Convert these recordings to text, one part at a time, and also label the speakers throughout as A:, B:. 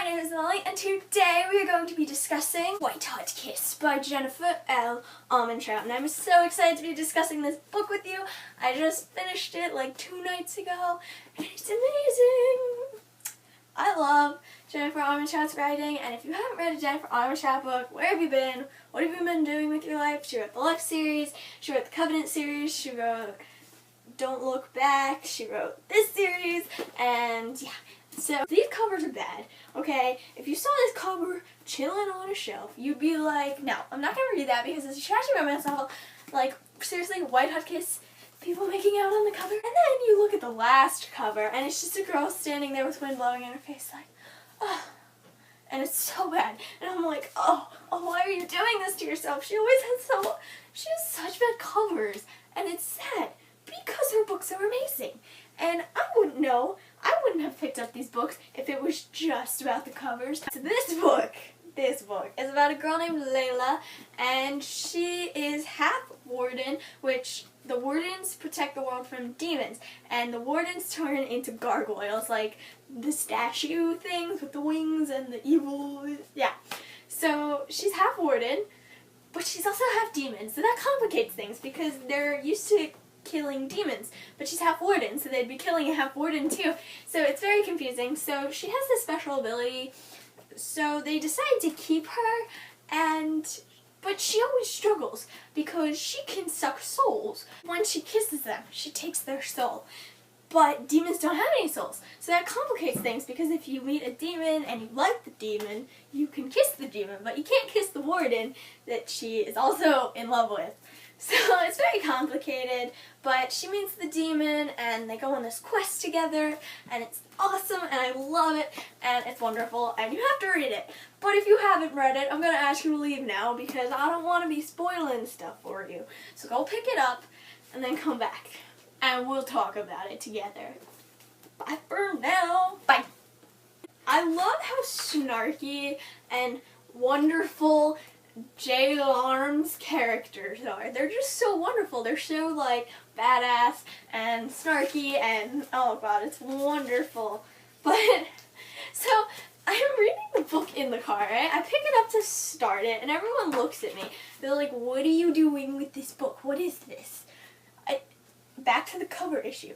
A: name is Molly, and today we are going to be discussing White Hot Kiss by Jennifer L. Armentrout, and I'm so excited to be discussing this book with you. I just finished it like 2 nights ago, and it's amazing. I love Jennifer Armentrout's writing, and if you haven't read a Jennifer Armentrout book, where have you been? What have you been doing with your life? She wrote the Lux series, she wrote the Covenant series, she wrote Don't Look Back, she wrote this series, and yeah. So these covers are bad, okay? If you saw this cover chilling on a shelf, you'd be like, no, I'm not gonna read that because it's a trashy romance novel. Like, seriously, White Hot Kiss, people making out on the cover. And then you look at the last cover, and it's just a girl standing there with wind blowing in her face, like, oh. And it's so bad. And I'm like, oh, why are you doing this to yourself? She has such bad covers. And it's sad because her books are amazing. And I wouldn't know. I wouldn't have picked up these books if it was just about the covers. So this book is about a girl named Layla, and she is half warden, which the wardens protect the world from demons, and the wardens turn into gargoyles, like the statue things with the wings and the evil, yeah. So she's half warden, but she's also half demon, so that complicates things because they're used to killing demons, but she's half warden, so they'd be killing a half warden too. So it's very confusing. So she has this special ability, so they decide to keep her, but she always struggles because she can suck souls. When she kisses them, she takes their soul. But demons don't have any souls, so that complicates things because if you meet a demon and you like the demon, you can kiss the demon, but you can't kiss the warden that she is also in love with. So it's very complicated, but she meets the demon and they go on this quest together, and it's awesome and I love it and it's wonderful and you have to read it. But if you haven't read it, I'm going to ask you to leave now because I don't want to be spoiling stuff for you. So go pick it up and then come back and we'll talk about it together. Bye for now. Bye. I love how snarky and wonderful J. Alarm's characters are. They're just so wonderful. They're so like badass and snarky and oh god, it's wonderful. But so I'm reading the book in the car, right? I pick it up to start it and everyone looks at me. They're like, what are you doing with this book? What is this? Back to the cover issue.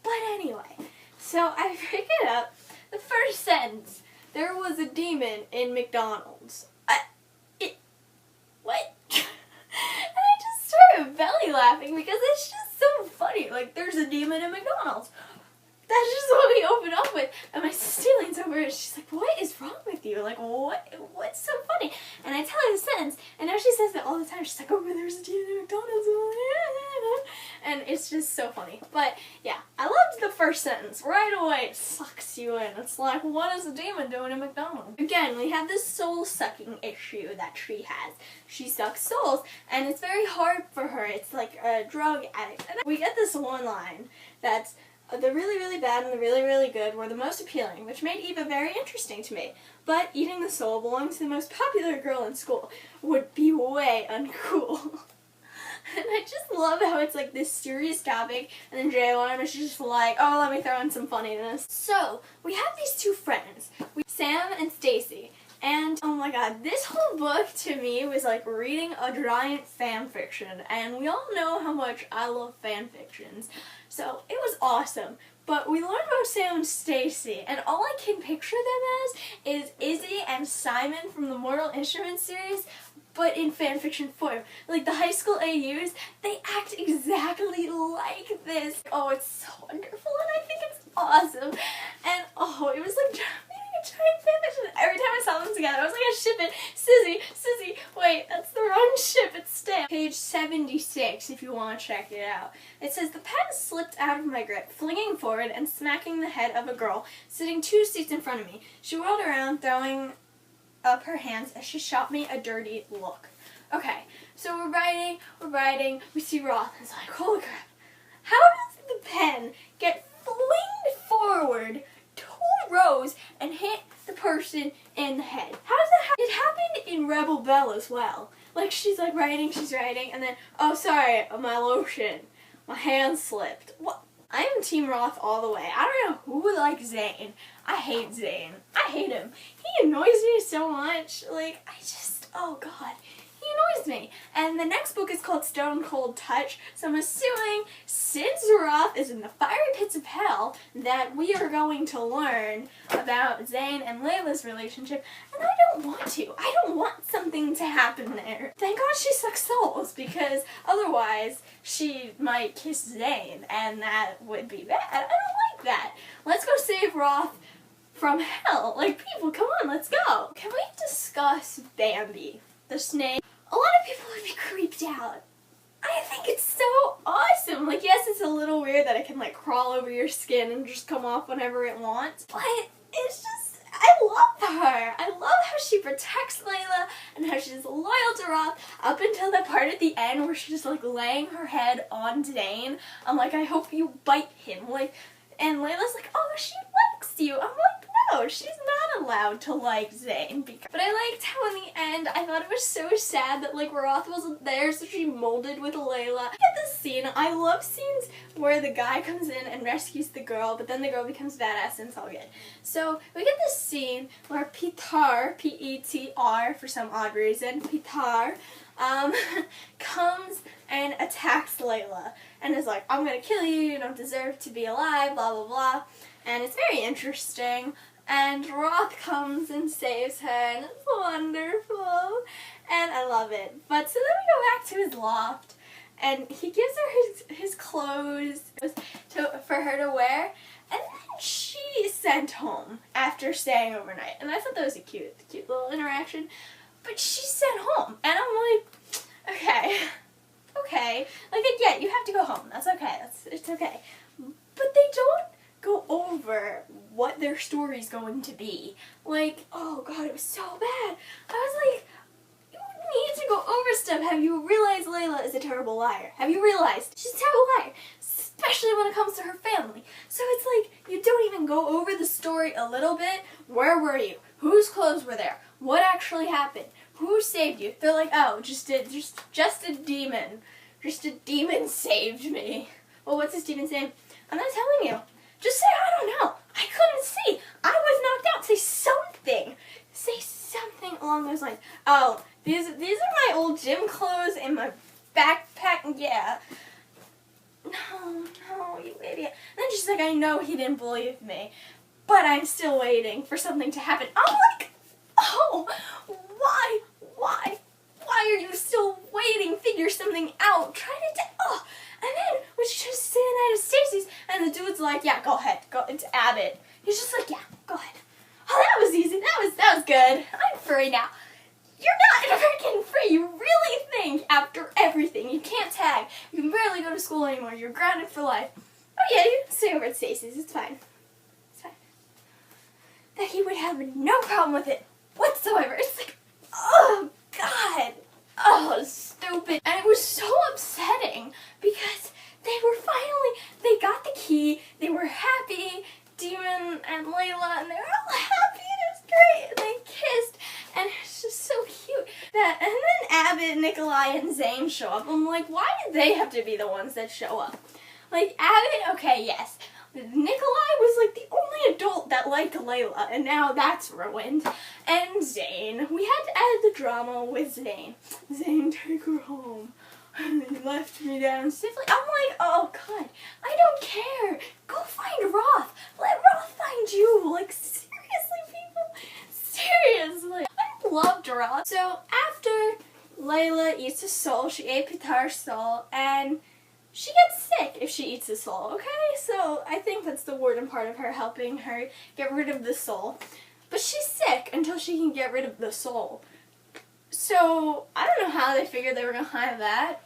A: But anyway, so I pick it up. The first sentence, there was a demon in McDonald's. What? And I just started belly laughing because it's just so funny. Like, there's a demon in McDonald's. That's just what we open up with. And my sister leans over and she's like, what is wrong with you? Like, what's so funny? And I tell her the sentence, and now she says that all the time. She's like, oh, there's a demon in McDonald's. And it's just so funny. But, yeah, I loved the first sentence. Right away, it sucks you in. It's like, what is a demon doing in McDonald's? Again, we have this soul-sucking issue that she has. She sucks souls, and it's very hard for her. It's like a drug addict. And we get this one line that's, the really, really bad and the really, really good were the most appealing, which made Eva very interesting to me. But eating the soul belonging to the most popular girl in school would be way uncool. And I just love how it's like this serious topic, and then J.Alarm is just like, oh, let me throw in some funniness. So, we have these two friends, Sam and Stacy. And, oh my god, this whole book to me was like reading a giant fan fiction, and we all know how much I love fan fictions, so it was awesome. But we learned about Sam and Stacy, and all I can picture them as is Izzy and Simon from the Mortal Instruments series, but in fanfiction form. Like the high school AUs, they act exactly like this. Oh, it's so wonderful, and I think it's awesome. And oh, it was like reading a giant fanfiction. Every time I saw them together, I was like, I ship it. Sizzy, wait, that's the wrong ship. It's stamped. Page 76, if you want to check it out. It says, the pen slipped out of my grip, flinging forward and smacking the head of a girl sitting 2 seats in front of me. She whirled around, throwing up her hands as she shot me a dirty look. Okay, so we're writing, we see Roth, and it's like, holy crap, how does the pen get flinged forward 2 rows and hit the person in the head? How does that happen? It happened in Rebel Belle as well. Like, she's writing, and then, oh, sorry, my lotion, my hand slipped. What? I am Team Roth all the way. I don't know who likes Zayn. I hate Zayn. I hate him. He annoys me so much. Like, oh God. He annoys me. And the next book is called Stone Cold Touch, so I'm assuming since Roth is in the fiery pits of hell that we are going to learn about Zayn and Layla's relationship, and I don't want to. I don't want something to happen there. Thank God she sucks souls, because otherwise she might kiss Zayn, and that would be bad. I don't like that. Let's go save Roth from hell. Like, people, come on, let's go. Can we discuss Bambi, the snake? A lot of people would be creeped out. I think it's so awesome. Like, yes, it's a little weird that it can, like, crawl over your skin and just come off whenever it wants, but it's just, I love her. I love how she protects Layla and how she's loyal to Roth up until the part at the end where she's just, like, laying her head on Zayn. I'm like, I hope you bite him. Like, and Layla's like, oh, she likes you. I'm like, no, she's not allowed to like Zayn. But I liked how in the end, I thought it was so sad that, like, Roth wasn't there, so she molded with Layla. Get this scene. I love scenes where the guy comes in and rescues the girl, but then the girl becomes badass and it's all good. So we get this scene where Peter, P-E-T-R, for some odd reason, Peter, comes and attacks Layla and is like, I'm gonna kill you, you don't deserve to be alive, blah blah blah. And it's very interesting, and Roth comes and saves her, and it's wonderful, and I love it. But so then we go back to his loft, and he gives her his clothes for her to wear, and then she is sent home after staying overnight. And I thought that was a cute little interaction, but she's sent home, and I'm like, okay, like, yeah, you have to go home, that's okay, it's okay. But they don't go over what their story's going to be. Like, oh God, it was so bad. I was like, you need to go over stuff. Have you realized Layla is a terrible liar? Have you realized she's a terrible liar? Especially when it comes to her family. So it's like, you don't even go over the story a little bit. Where were you? Whose clothes were there? What actually happened? Who saved you? They're like, oh, just a demon. Just a demon saved me. Well, what's this demon's name? I'm not telling you. Just say, I don't know. I couldn't see. I was knocked out. Say something. Say something along those lines. Oh, these are my old gym clothes in my backpack. Yeah. No, you idiot. And then she's like, I know he didn't believe me, but I'm still waiting for something to happen. I'm like, oh, why? Why are you still waiting? Figure something out. Try to oh. And then when she's just sitting at Stacy's, and the dude's like, yeah, go ahead, go. It's Abbott. He's just like, yeah, go ahead. Oh, that was easy. That was good. I'm free now. You're not freaking free. You really think after everything you can't tag, you can barely go to school anymore. You're grounded for life. Oh yeah, you can stay over at Stacy's. It's fine. It's fine. That he would have no problem with it whatsoever. It's like, oh God. Oh, stupid. And it was so upsetting because they got the key, they were happy, Demon and Layla, and they were all happy, and it was great, and they kissed, and it's just so cute. And then Abbott, Nikolai, and Zayn show up. I'm like, why did they have to be the ones that show up? Like, Abbott, okay, yes. Nikolai was like the only adult that liked Layla, and now that's ruined. And Zayn, we had to add the drama with Zayn. Zayn, take her home. And he left me down safely. I'm like, oh God, I don't care. Go find Roth. Let Roth find you. Like, seriously, people? Seriously. I loved Roth. So after Layla eats a soul, she ate Pitar's soul, and she gets sick if she eats the soul, okay? So I think that's the warden part of her helping her get rid of the soul. But she's sick until she can get rid of the soul. So I don't know how they figured they were going to hide that.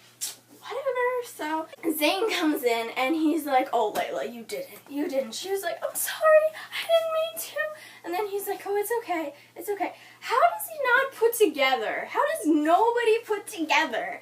A: Whatever. So Zayn comes in and he's like, oh, Layla, you didn't. She was like, I'm sorry, I didn't mean to. And then he's like, oh, it's okay. It's okay. How does he not put together? How does nobody put together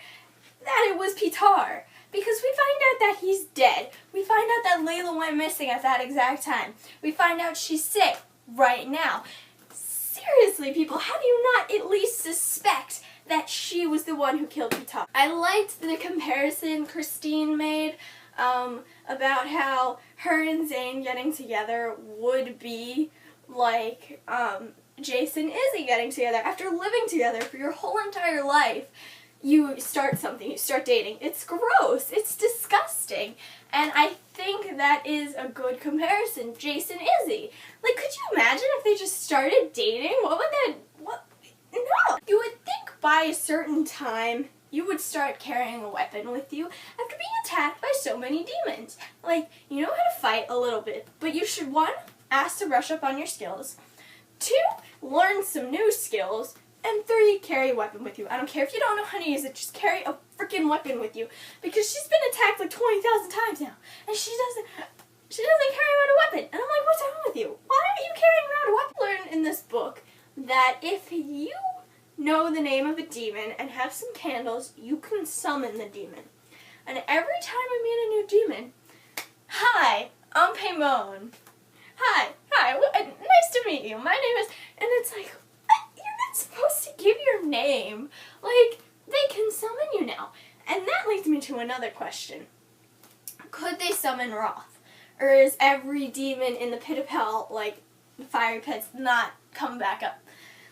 A: that it was Pitar? Because we find out that he's dead. We find out that Layla went missing at that exact time. We find out she's sick right now. Seriously, people, how do you not at least suspect that she was the one who killed Pitar? I liked the comparison Christine made about how her and Zane getting together would be like Jason and Izzy getting together. After living together for your whole entire life, you start something, you start dating. It's gross, it's disgusting, and I think that is a good comparison, Jason and Izzy. Like, could you imagine if they just started dating? No! You would think by a certain time you would start carrying a weapon with you after being attacked by so many demons. Like, you know how to fight a little bit, but you should, 1, ask to brush up on your skills, 2, learn some new skills, and 3, carry a weapon with you. I don't care if you don't know how to use it, just carry a freaking weapon with you. Because she's been attacked like 20,000 times now, and she doesn't carry around a weapon. And I'm like, what's wrong with you? Why aren't you carrying around a weapon? Learn in this book that if you know the name of a demon and have some candles, you can summon the demon. And every time I meet a new demon, hi, I'm Paimon. Hi, nice to meet you. My name is, and it's like, you're not supposed to give your name. Like, they can summon you now. And that leads me to another question. Could they summon Roth? Or is every demon in the pit of hell, like the fiery pits, not come back up?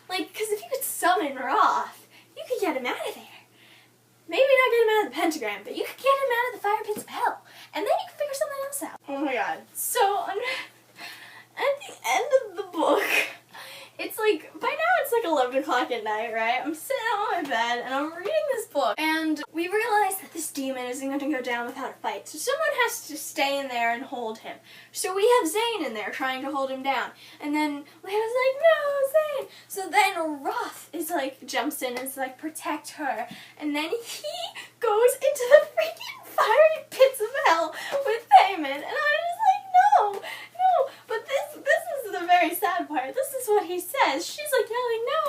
A: Like, because if you could summon Roth, you could get him out of there. Maybe not get him out of the pentagram, but you could get him out of the fire pits of hell. And then you could figure something else out. Oh my god. So, at the end of the book, it's like, by now it's like 11 o'clock at night, right? I'm sitting on my bed and I'm reading this book, and we realize that this demon isn't going to go down without a fight, so someone has to stay in there and hold him. So we have Zane in there trying to hold him down, and then Leo's like, no, Zane! So then Roth is like, jumps in and is like, protect her, and then he goes into the freaking fiery pits of hell with Paimon, and I'm just like, no, but this is the very sad part. This is what he says. She's like yelling, no,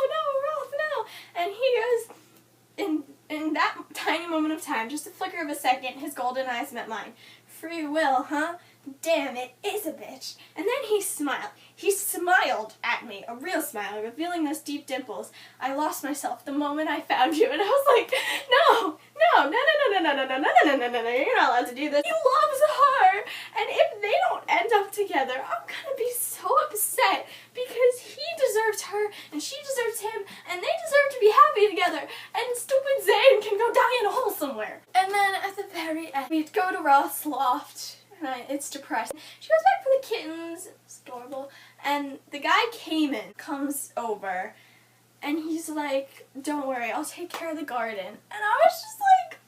A: Rolf, no. And he goes, in that tiny moment of time, just a flicker of a second, his golden eyes met mine. Free will, huh? Damn, it is a bitch. And then he smiled. He smiled at me, a real smile, revealing those deep dimples. I lost myself the moment I found you, and I was like, no, you're not allowed to do this. He loves her, and if they don't end up together, I'm gonna be so upset, because he deserves her, and she deserves him, and they deserve to be happy together, and stupid Zane can go die in a hole somewhere. And then at the very end, we go to Roth's loft, and it's depressing. She goes back for the kittens, it's adorable, and the guy comes over, and he's like, don't worry, I'll take care of the garden. And I was just like,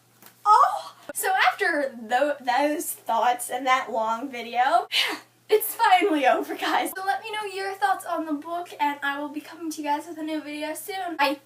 A: oh. So after those thoughts and that long video, it's finally over, guys. So let me know your thoughts on the book, and I will be coming to you guys with a new video soon. Bye.